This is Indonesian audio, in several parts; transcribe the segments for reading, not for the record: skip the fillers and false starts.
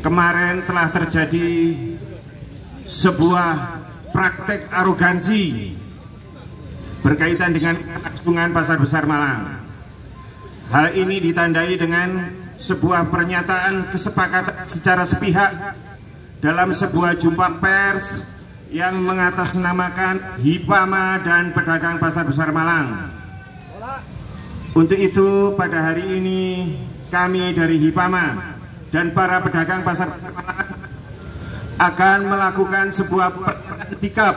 kemarin telah terjadi sebuah praktek arogansi berkaitan dengan kelangsungan Pasar Besar Malang. Hal ini ditandai dengan sebuah pernyataan kesepakatan secara sepihak dalam sebuah jumpa pers yang mengatasnamakan HIPAMA dan pedagang Pasar Besar Malang. Untuk itu pada hari ini kami dari HIPAMA dan para pedagang Pasar Besar Malang akan melakukan sebuah sikap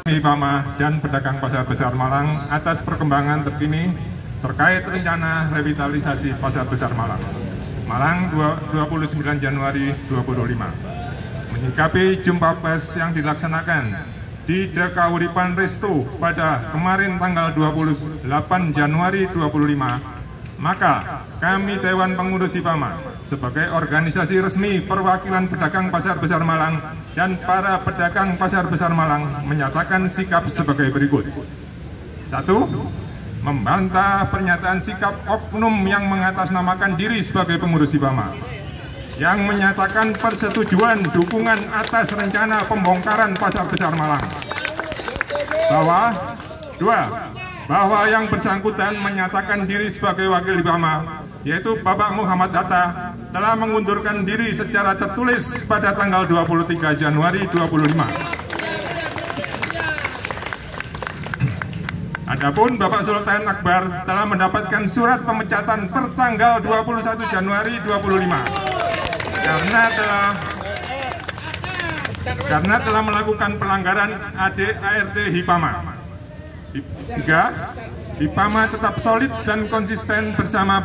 HIPAMA dan pedagang Pasar Besar Malang atas perkembangan terkini terkait rencana revitalisasi Pasar Besar Malang 29 Januari 2025. Menyikapi jumpa pers yang dilaksanakan di Dekauripan Resto pada kemarin tanggal 28 Januari 2025, maka kami Dewan Pengurus HIPAMA sebagai organisasi resmi perwakilan pedagang Pasar Besar Malang dan para pedagang Pasar Besar Malang menyatakan sikap sebagai berikut. 1. Membantah pernyataan sikap oknum yang mengatasnamakan diri sebagai pengurus HIPAMA yang menyatakan persetujuan dukungan atas rencana pembongkaran Pasar Besar Malang. Bahwa yang bersangkutan menyatakan diri sebagai wakil HIPAMA, yaitu Bapak Muhammad Hatta, telah mengundurkan diri secara tertulis pada tanggal 23 Januari 2025. Adapun Bapak Sultan Akbar telah mendapatkan surat pemecatan per tanggal 21 Januari 2025 karena telah melakukan pelanggaran ADART HIPAMA. 3. HIPAMA tetap solid dan konsisten bersama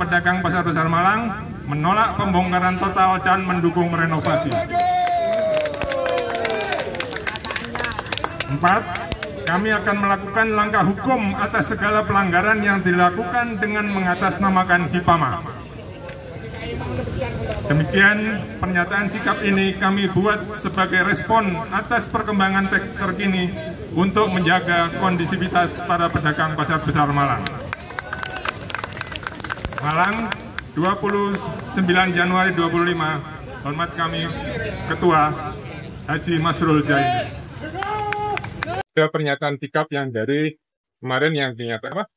pedagang Pasar Besar Malang menolak pembongkaran total dan mendukung renovasi. 4. Kami akan melakukan langkah hukum atas segala pelanggaran yang dilakukan dengan mengatasnamakan HIPAMA. Demikian pernyataan sikap ini kami buat sebagai respon atas perkembangan terkini untuk menjaga kondisivitas para pedagang Pasar Besar Malang. Malang, 29 Januari 2025. Hormat kami, Ketua Haji Masrul Jaini. Ada pernyataan sikap yang dari kemarin yang dinyatakan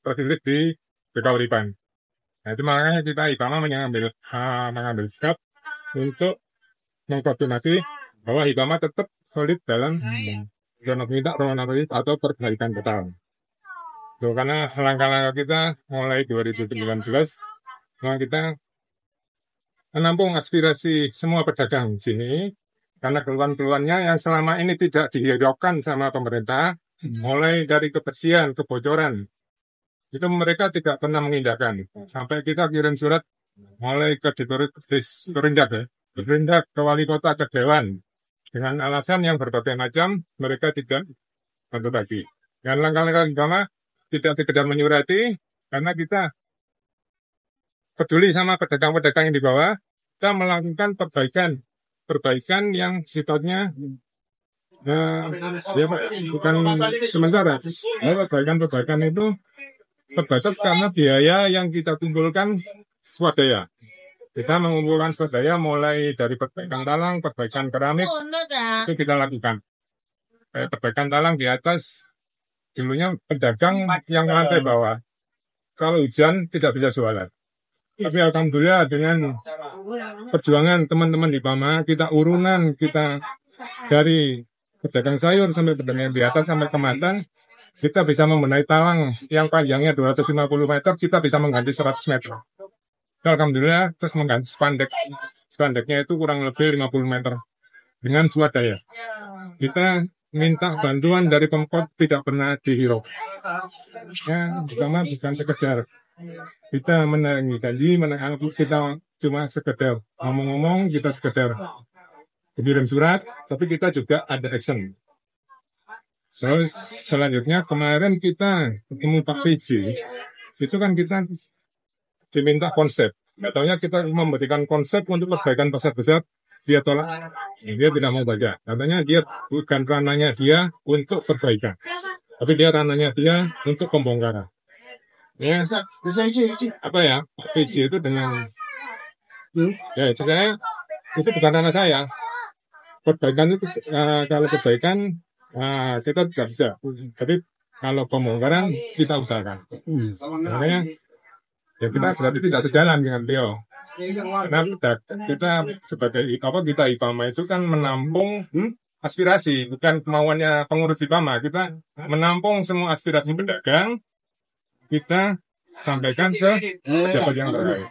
tertulis di Dekauripan. Nah, itu makanya kita HIPAMA mengambil sikap untuk mengkonfirmasi bahwa HIPAMA tetap solid dalam renovasi atau perbaikan total. Karena langkah-langkah kita mulai 2019, kita menampung aspirasi semua pedagang di sini. Karena keluhan-keluhannya yang selama ini tidak dihiraukan sama pemerintah, mulai dari kebersihan, kebocoran, itu mereka tidak pernah mengindahkan. Sampai kita kirim surat mulai ke Perindak ke Wali Kota, ke Dewan, dengan alasan yang berbagai macam, mereka tidak bantu lagi. Dan langkah-langkah pertama tidak sekedar menyurati, karena kita peduli sama pedagang-pedagang yang di bawah, kita melakukan perbaikan yang sifatnya bukan sementara. Perbaikan itu terbatas karena biaya yang kita kumpulkan swadaya. Kita mengumpulkan swadaya mulai dari perbaikan talang, perbaikan keramik, itu kita lakukan. Perbaikan talang di atas, dulunya pedagang yang lantai bawah. Kalau hujan tidak bisa jualan. Tapi alhamdulillah dengan perjuangan teman-teman di HIPAMA, kita urunan, kita dari pedagang sayur sampai pedagang di atas sampai kemasan, kita bisa membenahi talang yang panjangnya 250 meter, kita bisa mengganti 100 meter. Alhamdulillah, terus mengganti spandeknya itu kurang lebih 50 meter dengan swadaya. Kita minta bantuan dari Pemkot tidak pernah dihiraukan. Ya, pertama bukan sekedar kita menangi janji, kita cuma sekedar ngomong-ngomong, kita sekedar kirim surat, tapi kita juga ada action. Terus selanjutnya kemarin kita ketemu Pak PJ, itu kan kita diminta konsep. Nggak taunya kita memberikan konsep untuk perbaikan pasar besar, dia tolak, dia tidak mau baca. Katanya dia bukan ranahnya dia untuk perbaikan, tapi dia ranahnya dia untuk pembongkaran. Ya, apa ya, PJ itu dengan Ya itu saya, itu bukan ranah saya. Perbaikan itu kalau perbaikan kita tidak bisa. Tapi kalau pembongkaran kita usahakan. Makanya ya kita berarti tidak sejalan dengan beliau. Karena kita sebagai kita IPAMA itu kan menampung aspirasi, bukan kemauannya pengurus IPAMA. Kita menampung semua aspirasi pedagang, kita sampaikan ke pejabat yang terkait.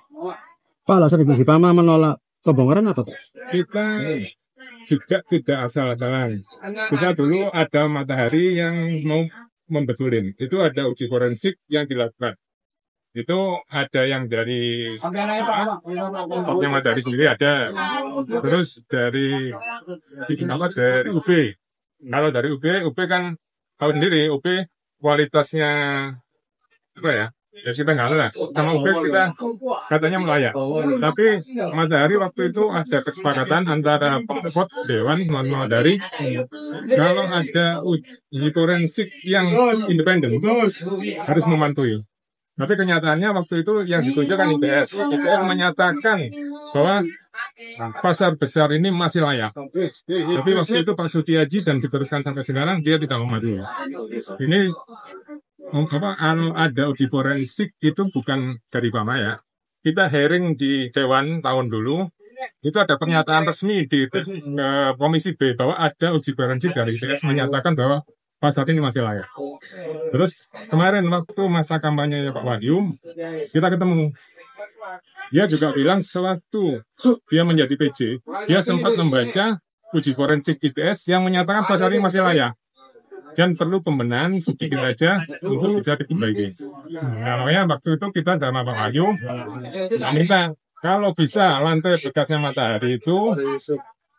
Pak, alasan Ibu IPAMA menolak pembongkaran apa, Pak? Kita juga tidak asal-asalan. Kita dulu ada Matahari yang mau membetulin. Itu ada uji forensik yang dilakukan. Itu ada yang dari yang Matahari sendiri ada. Terus dari UB. Kalau dari UB kan tahu sendiri, UB kualitasnya apa ya? Ya kita nggak lah. Sama UB kita katanya melayak. Tapi Matahari waktu itu ada kesepakatan antara Pemkot Dewan Matahari kalau ada uji forensik yang independen harus memantui. Tapi kenyataannya waktu itu yang ditunjukkan ITS menyatakan bahwa pasar besar ini masih layak. Tapi waktu itu Pak Sutiaji dan diteruskan sampai sekarang dia tidak mematuhi. Ini kalau ada uji forensik itu bukan dari IPAMA ya. Kita hearing di Dewan tahun dulu, itu ada pernyataan resmi di Komisi B bahwa ada uji forensik dari ITS menyatakan bahwa pasar ini masih layak. Terus kemarin waktu masa kampanye Pak Wahyu, kita ketemu. Dia juga bilang sewaktu dia menjadi PJ, dia sempat membaca uji forensik ITS yang menyatakan pasar ini masih layak. Dan perlu pembenahan sedikit aja untuk bisa diperbaiki. Nah, makanya waktu itu kita sama Pak Wahyu minta kalau bisa lantai bekasnya Matahari itu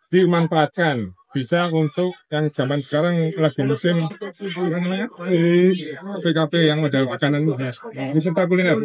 dimanfaatkan, bisa untuk yang zaman sekarang lagi musim VKP yang modal makanan wisata kuliner.